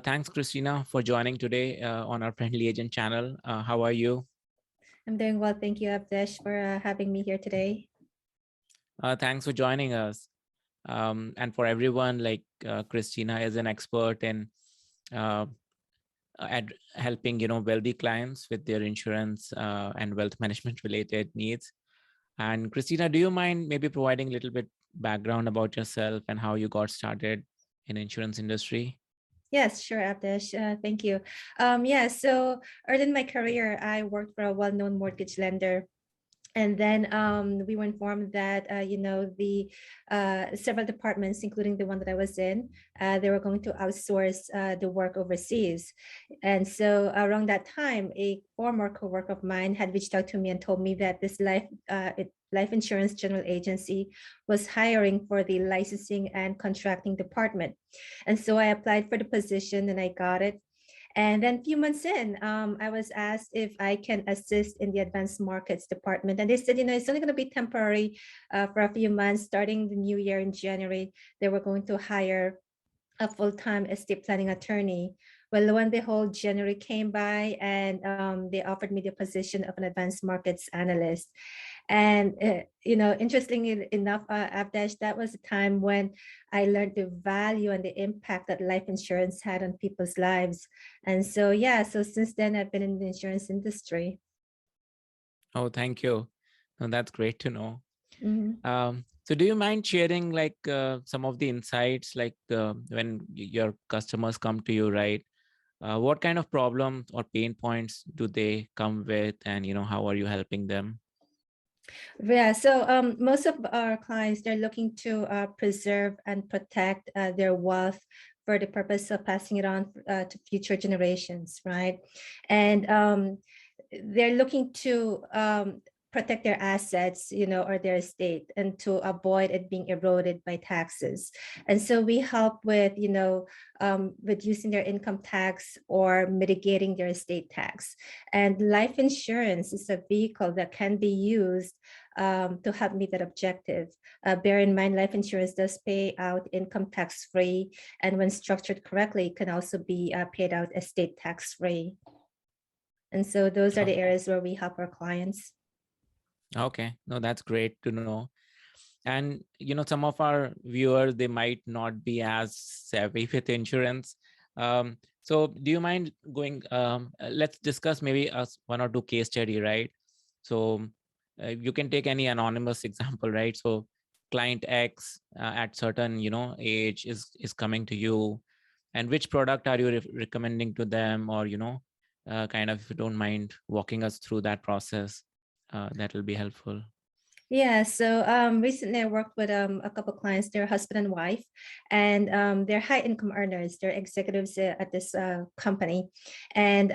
Thanks, Christina, for joining today on our Friendly Agent channel. How are you? I'm doing well. Thank you, Abdesh, for having me here today. Thanks for joining us. And for everyone, like Christina is an expert in uh, at helping, wealthy clients with their insurance and wealth management related needs. And Christina, do you mind maybe providing a little bit background about yourself and how you got started in insurance industry? Yes, sure, Abdesh. Thank you. So early in my career, I worked for a well-known mortgage lender. And then we were informed that, the several departments, including the one that I was in, they were going to outsource the work overseas. And so around that time, a former coworker of mine had reached out to me and told me that this life insurance general agency was hiring for the licensing and contracting department. And so I applied for the position and I got it. And then a few months in, I was asked if I can assist in the advanced markets department. And they said, it's only going to be temporary for a few months. Starting the new year in January, they were going to hire a full-time estate planning attorney. Well, lo and behold, January came by and they offered me the position of an advanced markets analyst. And, interestingly enough, Avdesh, that was a time when I learned the value and the impact that life insurance had on people's lives. And so, so since then, I've been in the insurance industry. Oh, thank you. No, that's great to know. Mhm. So do you mind sharing like some of the insights, like when your customers come to you, right? What kind of problems or pain points do they come with, and how are you helping them? Yeah, so most of our clients, they're looking to preserve and protect their wealth for the purpose of passing it on to future generations, right? And they're looking to protect their assets, or their estate, and to avoid it being eroded by taxes. And so we help with, reducing their income tax or mitigating their estate tax. And life insurance is a vehicle that can be used to help meet that objective. Bear in mind, life insurance does pay out income tax free, and when structured correctly, it can also be paid out estate tax free. And so those are Oh, the areas where we help our clients. okay, no, that's great to know. And some of our viewers, they might not be as savvy with insurance. So do you mind going? Let's discuss maybe one or two case study, right? So you can take any anonymous example, right? So client X at certain age is coming to you, and which product are you recommending to them, or kind of, if you don't mind walking us through that process, that will be helpful. Yeah, so recently I worked with a couple clients. They're husband and wife, and they're high income earners. They're executives at this company, and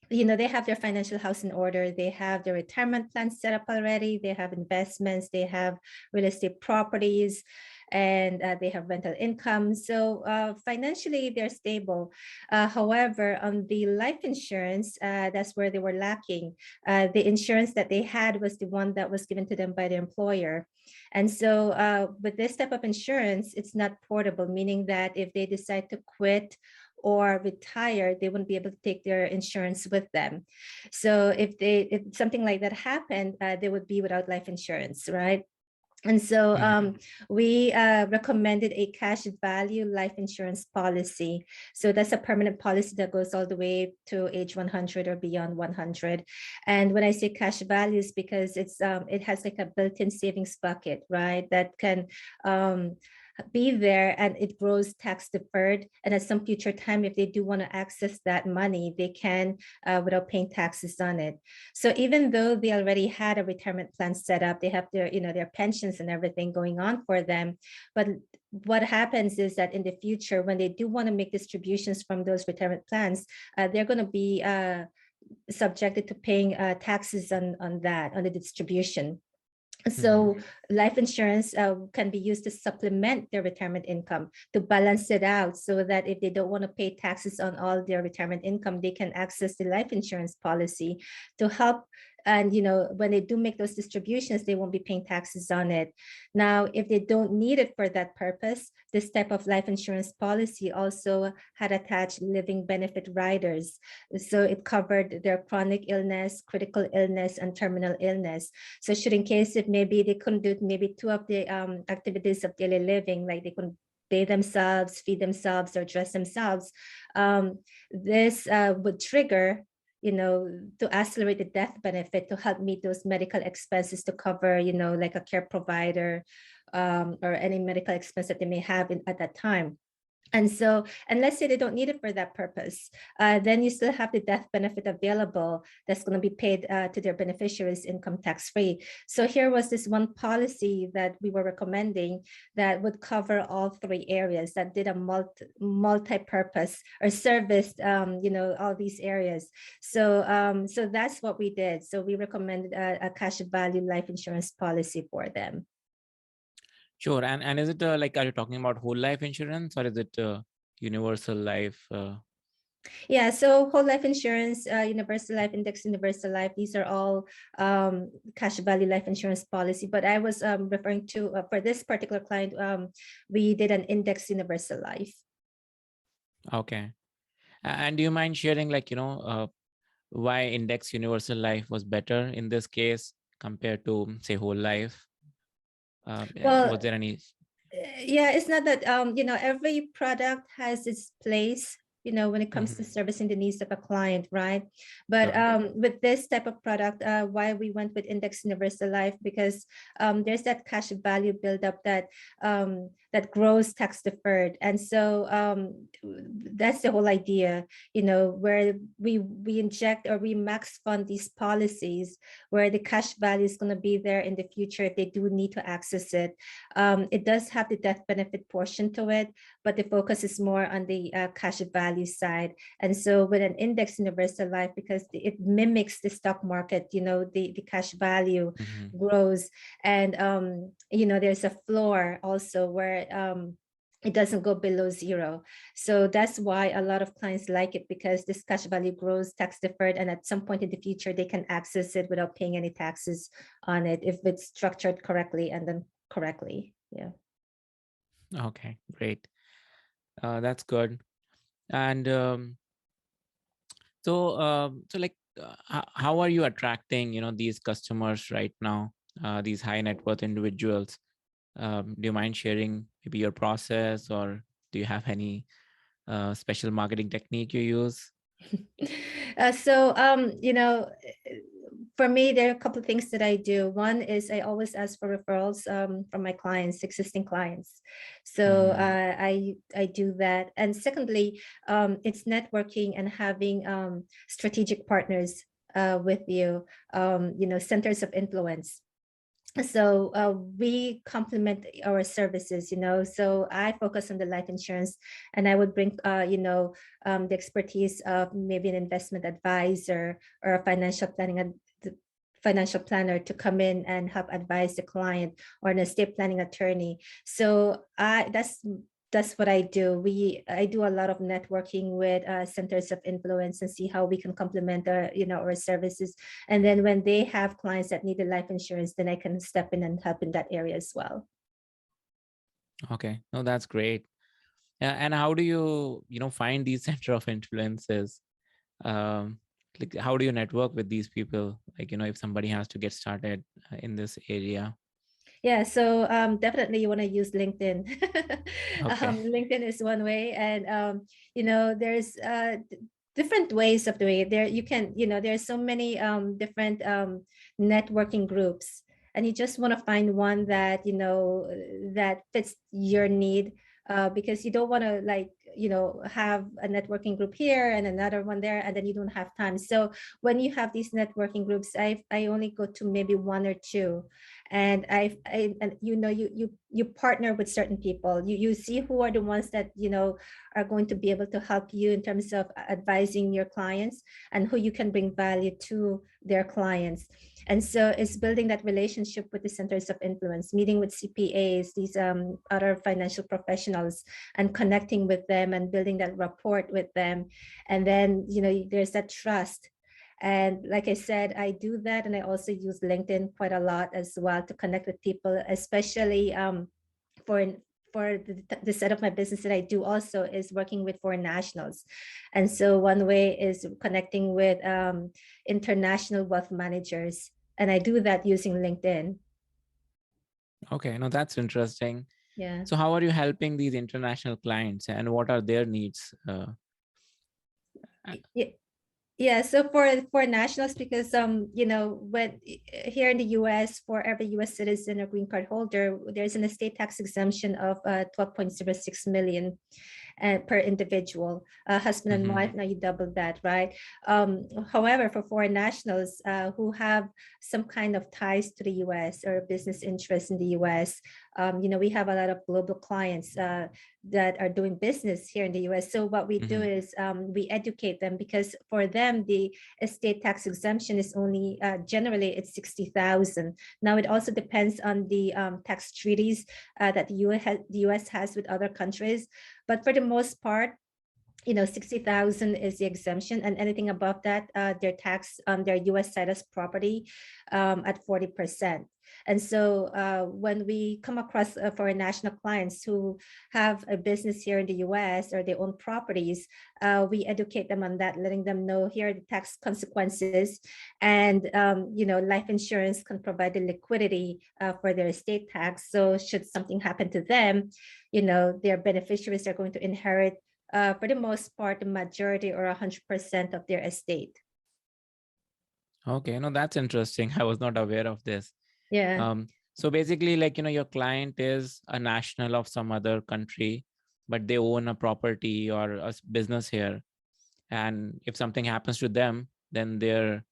they have their financial house in order. They have their retirement plan set up already. They have investments. They have real estate properties, and they have rental income. So financially, they're stable. However, on the life insurance, that's where they were lacking. The insurance that they had was the one that was given to them by the employer. And so with this type of insurance, it's not portable, meaning that if they decide to quit or retire, they wouldn't be able to take their insurance with them. So if something like that happened, they would be without life insurance, right? And so we recommended a cash value life insurance policy. So that's a permanent policy that goes all the way to age 100 or beyond 100. And when I say cash values, because it has like a built-in savings bucket, right? That can be there, and it grows tax deferred. And at some future time, if they do want to access that money, they can without paying taxes on it. So even though they already had a retirement plan set up, they have their pensions and everything going on for them. But what happens is that in the future, when they do want to make distributions from those retirement plans, they're going to be subjected to paying taxes on the distribution. So life insurance can be used to supplement their retirement income, to balance it out, so that if they don't want to pay taxes on all their retirement income, they can access the life insurance policy to help And when they do make those distributions, they won't be paying taxes on it. Now, if they don't need it for that purpose, this type of life insurance policy also had attached living benefit riders. So it covered their chronic illness, critical illness, and terminal illness. So should in case if maybe they couldn't do maybe two of the activities of daily living, like they couldn't bathe themselves, feed themselves, or dress themselves, this would trigger to accelerate the death benefit to help meet those medical expenses to cover, like a care provider or any medical expense that they may have at that time. And so, and let's say they don't need it for that purpose, then you still have the death benefit available that's going to be paid to their beneficiaries income tax free. So here was this one policy that we were recommending that would cover all three areas, that did a multi-purpose or serviced, all these areas. So, so that's what we did. So we recommended a cash value life insurance policy for them. Sure. And is it like, are you talking about whole life insurance, or is it universal life? Yeah, so whole life insurance, universal life, index universal life, these are all cash value life insurance policy. But I was referring to, for this particular client, we did an index universal life. Okay. And do you mind sharing, like, why index universal life was better in this case compared to, say, whole life? Well, Was there any? yeah, it's not that, every product has its place, when it comes to Mhm. servicing the needs of a client, right? But Sure. with this type of product, why we went with Index Universal Life, because there's that cash value buildup that grows tax deferred. And so that's the whole idea, where we inject or we max fund these policies where the cash value is going to be there in the future if they do need to access it. It does have the death benefit portion to it, but the focus is more on the cash value side. And so with an index universal life, because it mimics the stock market, the cash value Mhm. grows. And, there's a floor also where it doesn't go below zero. So that's why a lot of clients like it, because this cash value grows tax deferred, and at some point in the future, they can access it without paying any taxes on it if it's structured correctly and then correctly. Yeah. Okay, great. That's good. And so like, how are you attracting, these customers right now, these high net worth individuals? Do you mind sharing maybe your process, or do you have any special marketing technique you use? So, for me, there are a couple of things that I do. One is I always ask for referrals from my clients, existing clients. So Mhm. I do that. And secondly, it's networking and having strategic partners with you, centers of influence. So we complement our services, so I focus on the life insurance, and I would bring the expertise of maybe an investment advisor or a financial planner to come in and help advise the client, or an estate planning attorney. So that's what I do. I do a lot of networking with centers of influence and see how we can complement our services. And then when they have clients that need the life insurance, then I can step in and help in that area as well. Okay, no, that's great. And how do you, find these center of influences? Um, like, how do you network with these people? Like, if somebody has to get started in this area. Yeah, so definitely you want to use LinkedIn. Okay. LinkedIn is one way, and there's different ways of doing it. There you can, there's so many different networking groups, and you just want to find one that that fits your need. Because you don't want to, like, have a networking group here and another one there, and then you don't have time. So when you have these networking groups, I only go to maybe one or two, and and you partner with certain people. You see who are the ones that are going to be able to help you in terms of advising your clients, and who you can bring value to their clients. And so it's building that relationship with the centers of influence, meeting with CPAs, these other financial professionals, and connecting with them and building that rapport with them. And then there's that trust. And like I said, I do that, and I also use LinkedIn quite a lot as well to connect with people, especially for the set of my business that I do also is working with foreign nationals. And so one way is connecting with international wealth managers. And I do that using LinkedIn. Okay, no, that's interesting. Yeah. So how are you helping these international clients and what are their needs? Uh, Y- Yeah, so for nationals, because when here in the US, for every US citizen or green card holder, there's an estate tax exemption of 12.06 million per individual. Husband and mhm. wife, now you double that, right? However, for foreign nationals who have some kind of ties to the US or business interests in the US, we have a lot of global clients that are doing business here in the US. So what we do Mhm. is we educate them, because for them, the estate tax exemption is only generally it's 60,000. Now it also depends on the tax treaties that the US has with other countries. But for the most part, 60,000 is the exemption, and anything above that, they're taxed on their US status property at 40%. And so when we come across foreign national clients who have a business here in the US or they own properties, we educate them on that, letting them know here are the tax consequences. And, life insurance can provide the liquidity for their estate tax. So should something happen to them, their beneficiaries are going to inherit for the most part, the majority or 100% of their estate. Okay, no, that's interesting. I was not aware of this. Yeah. So basically, like, your client is a national of some other country, but they own a property or a business here. And if something happens to them, then their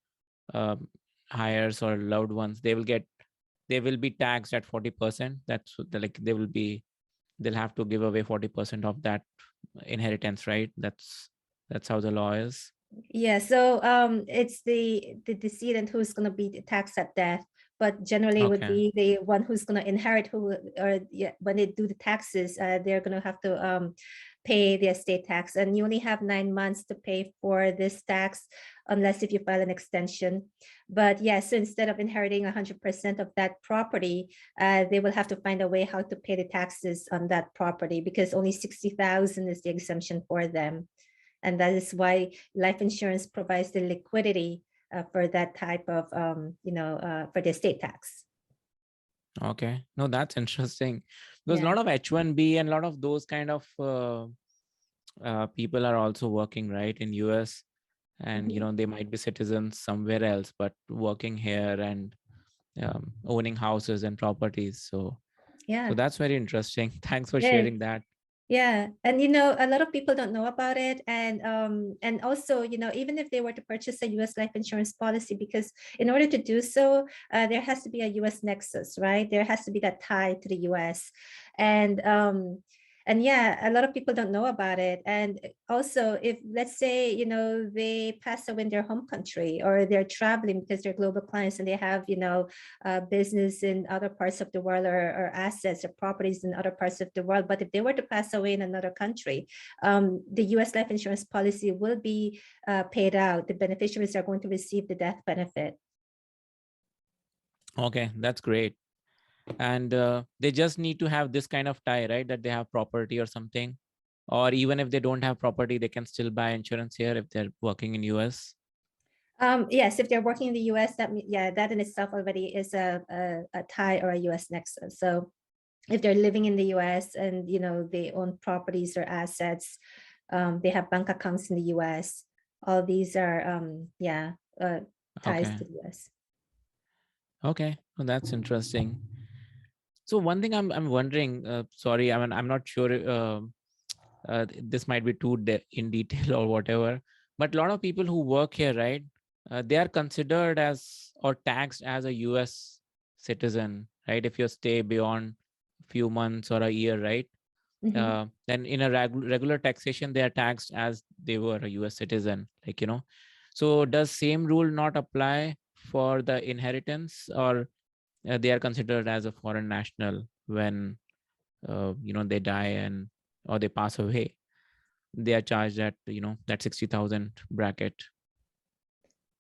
um, hires or loved ones, they will be taxed at 40%. Like they'll have to give away 40% of that inheritance, right? That's how the law is. Yeah, so it's the decedent who's going to be taxed at death, but generally would Okay. be the one who's going to inherit, who, or yeah, when they do the taxes, they're going to have to pay the estate tax, and you only have 9 months to pay for this tax, unless if you file an extension. But yeah, so instead of inheriting 100% of that property, they will have to find a way how to pay the taxes on that property, because only 60,000 is the exemption for them. And that is why life insurance provides the liquidity for that type of, for the estate tax. Okay. No, that's interesting because a Yeah. lot of H1B and a lot of those kind of people are also working right in US, and Mhm. they might be citizens somewhere else but working here and owning houses and properties. So Yeah. that's very interesting. Thanks for Yeah. sharing that. Yeah, and a lot of people don't know about it, and also, even if they were to purchase a U.S. life insurance policy, because in order to do so, there has to be a U.S. nexus, right? There has to be that tie to the U.S. And yeah, a lot of people don't know about it. And also, if let's say they pass away in their home country, or they're traveling because they're global clients and they have business in other parts of the world, or assets or properties in other parts of the world. But if they were to pass away in another country, the US life insurance policy will be paid out. The beneficiaries are going to receive the death benefit. Okay, that's great. And they just need to have this kind of tie, right? That they have property or something, or even if they don't have property, they can still buy insurance here if they're working in US. Yes, if they're working in the US, that in itself already is a tie or a US nexus. So if they're living in the US and they own properties or assets, they have bank accounts in the US, all these are ties Okay. to the US. Okay, well, that's interesting. So one thing I'm wondering, sorry, I mean I'm not sure. This might be in detail or whatever, but a lot of people who work here, right? They are considered as or taxed as a U.S. citizen, right? If you stay beyond a few months or a year, right? Mhm. Then in a regular taxation, they are taxed as they were a U.S. citizen, So does same rule not apply for the inheritance, or they are considered as a foreign national when they die and or they pass away? They are charged at that 60,000 bracket.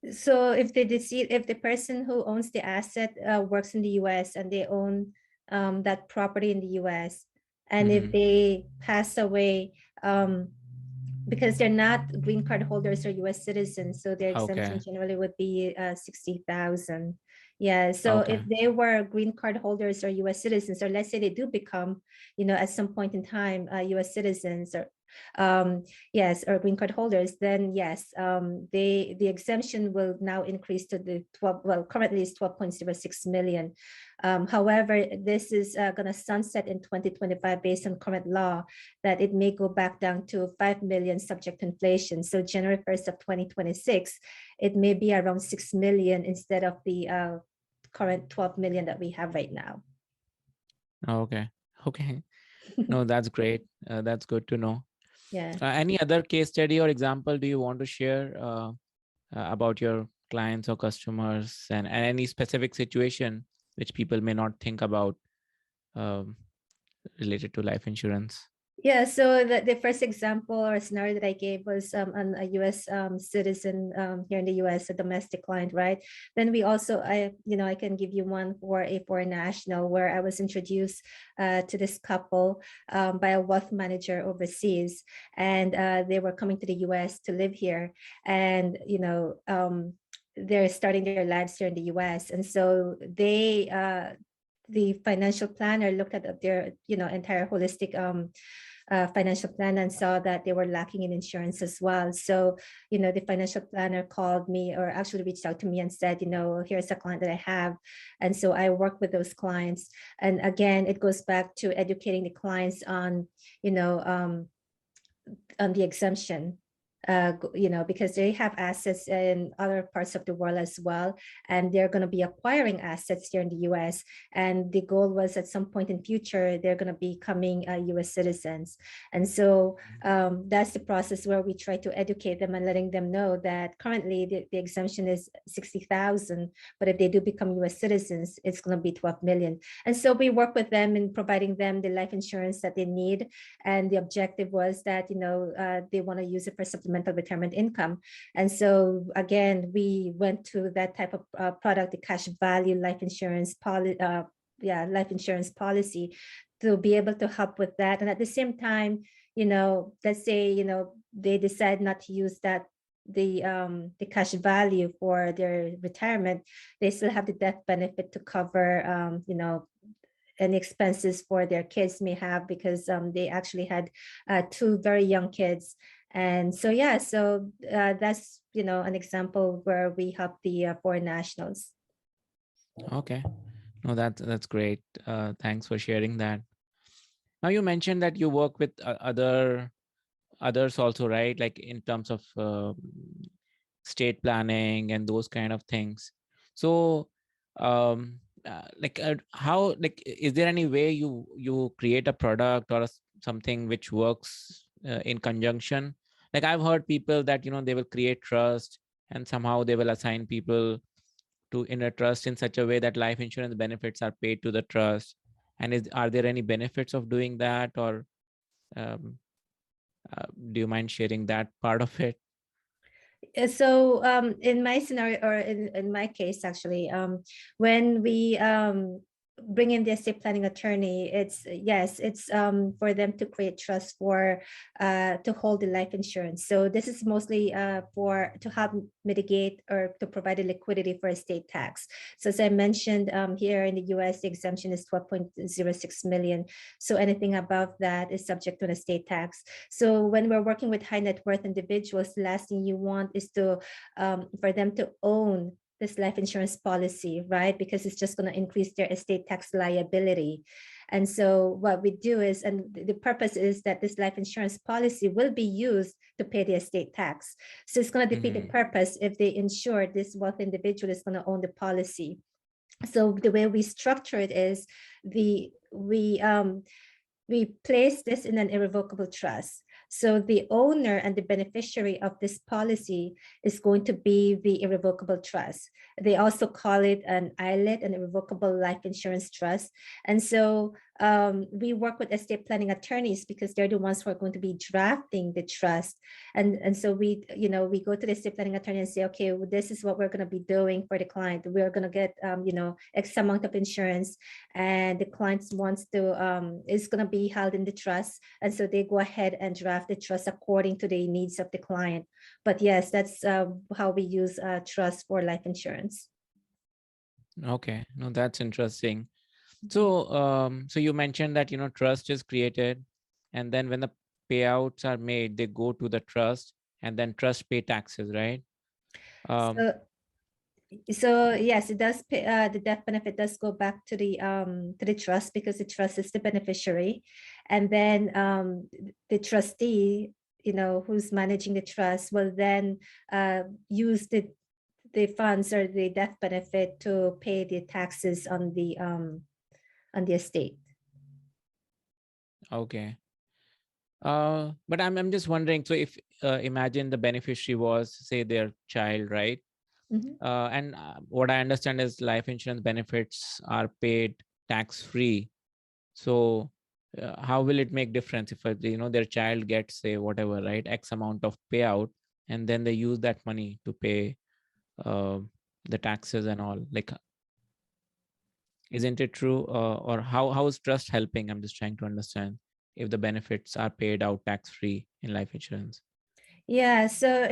So if if the person who owns the asset works in the US and they own that property in the US, and if Mm-hmm. they pass away, because they're not green card holders or US citizens, so their exemption Okay. generally would be 60,000. Yeah, so if Okay. they were green card holders or US citizens, or let's say they do become, at some point in time, US citizens or yes, or green card holders, then yes, the exemption will now increase to the 12, well, currently it's 12.06 million. However, this is going to sunset in 2025 based on current law, that it may go back down to 5 million subject to inflation. So January 1st of 2026, it may be around 6 million instead of the current 12 million that we have right now. Okay. Okay. No, that's great. That's good to know. Yeah. Any other case study or example do you want to share about your clients or customers, and any specific situation which people may not think about um, related to life insurance? Yeah, so the first example or scenario that I gave was on a US citizen here in the US, a domestic client, right? Then we also, I can give you one for a foreign national, where I was introduced to this couple by a wealth manager overseas, and they were coming to the US to live here, and they're starting their lives here in the US, and so the financial planner looked at their entire holistic financial plan and saw that they were lacking in insurance as well. So, the financial planner called me, or actually reached out to me and said, here's a client that I have. And so I work with those clients. And again, it goes back to educating the clients on the exemption, because they have assets in other parts of the world as well, and they're going to be acquiring assets here in the US. And the goal was at some point in future, they're going to be becoming US citizens. And so that's the process where we try to educate them and letting them know that currently the exemption is 60,000, but if they do become US citizens, it's going to be 12 million. And so we work with them in providing them the life insurance that they need, and the objective was that they want to use it for supplemental retirement income. And so again, we went to that type of product, the cash value life insurance life insurance policy, to be able to help with that. And at the same time, let's say they decide not to use the cash value for their retirement, they still have the death benefit to cover any expenses for their kids may have, because they actually had two very young kids. And so, yeah, so that's, an example where we help the foreign nationals. Okay. No, that's great. Thanks for sharing that. Now you mentioned that you work with others also, right? Like in terms of state planning and those kind of things. So, how, like, is there any way you create a product or something which works in conjunction? Like I've heard people that they will create trust, and somehow they will assign people to in a trust in such a way that life insurance benefits are paid to the trust. And are there any benefits of doing that, or um, do you mind sharing that part of it? So in my scenario, or in my case actually, when we bring in the estate planning attorney, it's yes, it's for them to create trust for to hold the life insurance. So this is mostly for to help mitigate or to provide a liquidity for estate tax. So as I mentioned, here in the US, the exemption is 12.06 million. So anything above that is subject to an estate tax. So when we're working with high net worth individuals, the last thing you want is to for them to own this life insurance policy, right? Because it's just going to increase their estate tax liability. And so what we do is, and the purpose is that this life insurance policy will be used to pay the estate tax. So it's going to defeat the Hmm. purpose if they ensure this wealthy individual is going to own the policy. So the way we structure it is we place this in an irrevocable trust. So the owner and the beneficiary of this policy is going to be the irrevocable trust. They also call it an ILIT, an irrevocable life insurance trust. And so we work with estate planning attorneys because they're the ones who are going to be drafting the trust. And so we, we go to the estate planning attorney and say, okay, well, this is what we're going to be doing for the client. We're going to get, X amount of insurance, and the client wants to, is going to be held in the trust. And so they go ahead and draft the trust according to the needs of the client. But yes, that's how we use trust for life insurance. Okay, no, that's interesting. So you mentioned that trust is created, and then when the payouts are made, they go to the trust, and then trust pay taxes, right? Um, So, so yes, it does pay, the death benefit does go back to the trust because the trust is the beneficiary, and then the trustee, who's managing the trust, will then use the funds or the death benefit to pay the taxes on the estate. okay. But I'm just wondering. So if imagine the beneficiary was, say, their child, right? Mhm. And what I understand is life insurance benefits are paid tax free. So how will it make difference if their child gets, say, whatever, right, X amount of payout, and then they use that money to pay uh, the taxes and all? Like, isn't it true? Or how is trust helping? I'm just trying to understand if the benefits are paid out tax free in life insurance. Yeah, so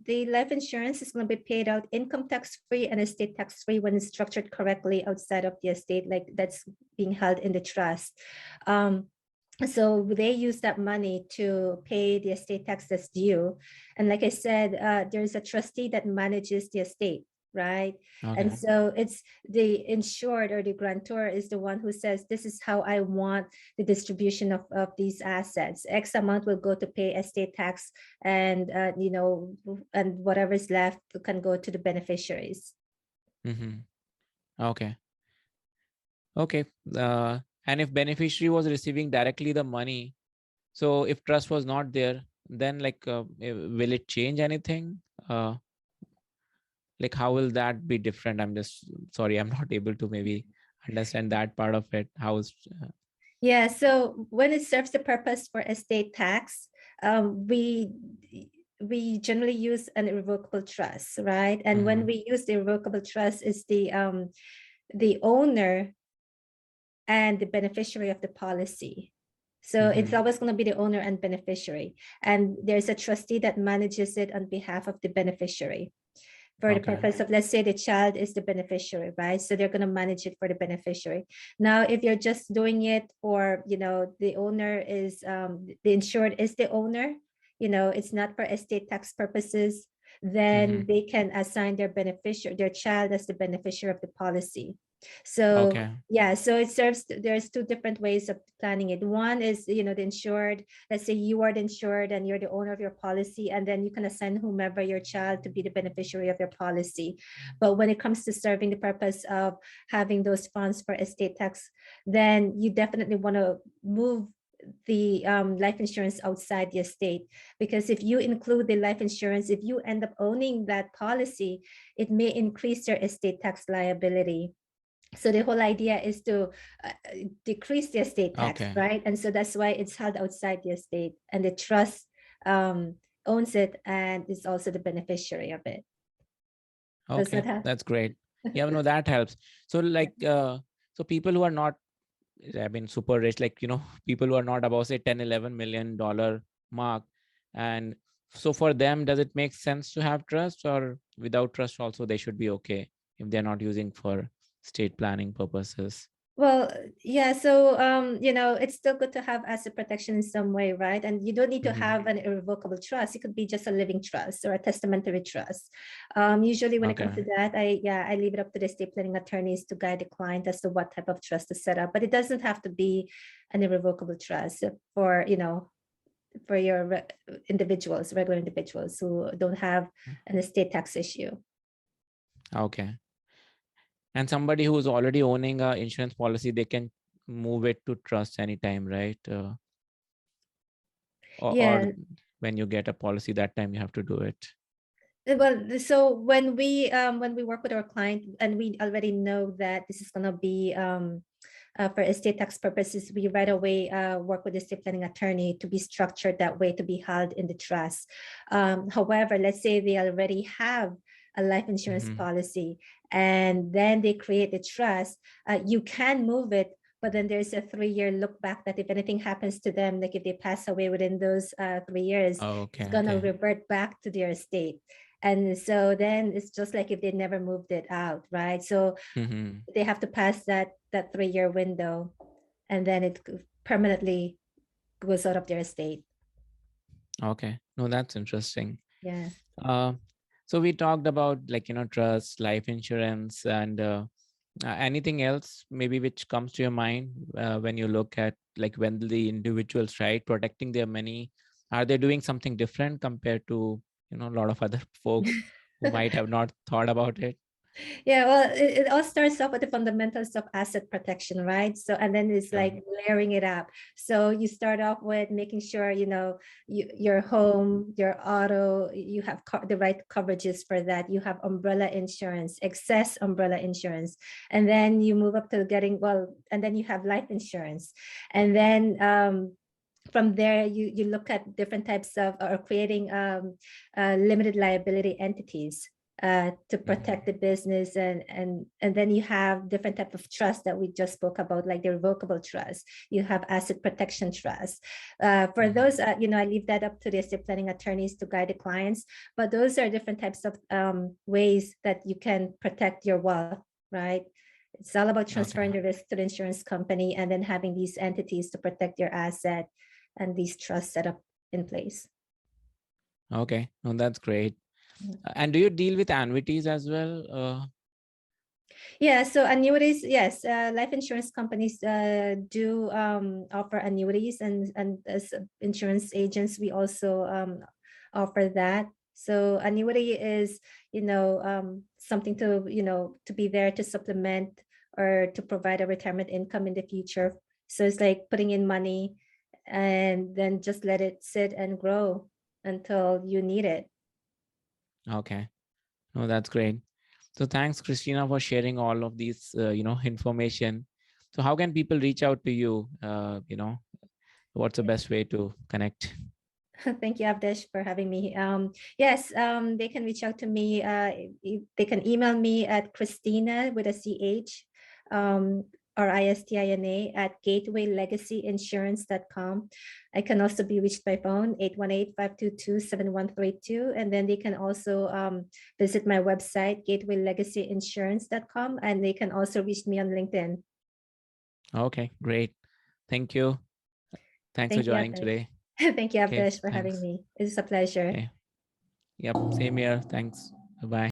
the life insurance is going to be paid out income tax free and estate tax free when it's structured correctly outside of the estate, like that's being held in the trust. Um, so they use that money to pay the estate tax that's due. And like I said, there's a trustee that manages the estate, right? And Okay. so it's the insured or the grantor is the one who says, this is how I want the distribution of these assets. X amount will go to pay estate tax, and and whatever's left can go to the beneficiaries. Mm-hmm. Okay. Okay. And if beneficiary was receiving directly the money, so if trust was not there, then like, will it change anything? Like, how will that be different? I'm just sorry, I'm not able to maybe understand that part of it. How is Yeah, so when it serves the purpose for estate tax, we generally use an irrevocable trust, right? And when Mhm. we use the irrevocable trust, is the owner and the beneficiary of the policy. So it's Mhm. always going to be the owner and beneficiary. And there's a trustee that manages it on behalf of the beneficiary for the Okay. purpose of, let's say the child is the beneficiary, right? So they're going to manage it for the beneficiary. Now, if you're just doing it for, the owner is, the insured is the owner, it's not for estate tax purposes, then Mhm. they can assign their beneficiary, their child as the beneficiary of the policy. So Okay. yeah, so it serves, there's two different ways of planning it. One is, the insured, let's say you are the insured and you're the owner of your policy, and then you can assign whomever your child to be the beneficiary of your policy. But when it comes to serving the purpose of having those funds for estate tax, then you definitely want to move the life insurance outside the estate, because if you include the life insurance, if you end up owning that policy, it may increase your estate tax liability. So the whole idea is to decrease the estate tax, Okay. right? And so that's why it's held outside the estate, and the trust owns it and is also the beneficiary of it. Does Okay. that have? That's great. Yeah, no, that helps. So like, so people who are not, I mean, super rich, like, people who are not above, say, 10, $11 million mark. And so for them, does it make sense to have trust, or without trust also they should be okay if they're not using for state planning purposes? Well, yeah, so it's still good to have asset protection in some way, right? And you don't need to Hmm. have an irrevocable trust. It could be just a living trust or a testamentary trust. Usually when it comes Okay. to that, I leave it up to the estate planning attorneys to guide the client as to what type of trust to set up. But it doesn't have to be an irrevocable trust for, for your individuals, regular individuals who don't have an estate tax issue. Okay. And somebody who's already owning a insurance policy, they can move it to trust anytime, right? Or Yeah. when you get a policy, that time you have to do it. Well, so when we work with our client and we already know that this is gonna be for estate tax purposes, we right away work with the estate planning attorney to be structured that way to be held in the trust. However, let's say they already have a life insurance Mhm. policy and then they create the trust, you can move it, but then there's a 3-year look back that if anything happens to them, like if they pass away within those 3 years, Oh, it's okay, gonna okay. revert back to their estate. And so then it's just like if they never moved it out, right? So Mhm. they have to pass that 3-year window, and then it permanently goes out of their estate. Okay. No, that's interesting. Yeah. Uh, so we talked about, like, trust, life insurance, and anything else maybe which comes to your mind when you look at, like, when the individuals, right, protecting their money, are they doing something different compared to, a lot of other folks who might have not thought about it? Yeah, well, it all starts off with the fundamentals of asset protection, right? So, and then it's Sure. like layering it up. So you start off with making sure, your home, your auto, you have the right coverages for that. You have umbrella insurance, excess umbrella insurance. And then you move up to getting, well, and then you have life insurance. And then, from there, you look at different types of or creating limited liability entities to Mhm. protect the business, and then you have different type of trust that we just spoke about, like the revocable trust. You have asset protection trust. For Mhm. those, I leave that up to the estate planning attorneys to guide the clients. But those are different types of ways that you can protect your wealth, right? It's all about Okay. transferring the risk to the insurance company and then having these entities to protect your asset and these trusts set up in place. Okay. No, that's great. And do you deal with annuities as well? Yeah, so annuities, yes, life insurance companies do offer annuities, and as insurance agents, we also offer that. So annuity is, something to be there to supplement or to provide a retirement income in the future. So it's like putting in money and then just let it sit and grow until you need it. Okay. No, that's great. So thanks, Christina, for sharing all of these, information. So how can people reach out to you? What's the best way to connect? Thank you, Abdesh, for having me. Yes, they can reach out to me. They can email me at Christina with a CH, um, or ISTINA at gatewaylegacyinsurance.com. I can also be reached by phone 818-522-7132. And then they can also visit my website, gatewaylegacyinsurance.com. And they can also reach me on LinkedIn. Okay, great. Thank you. Thanks for Thank you, joining Abdesh. today. Thank you, Okay, Abdesh, for having thanks. me. It's a pleasure. Okay. Yep, same here. Thanks. Bye bye.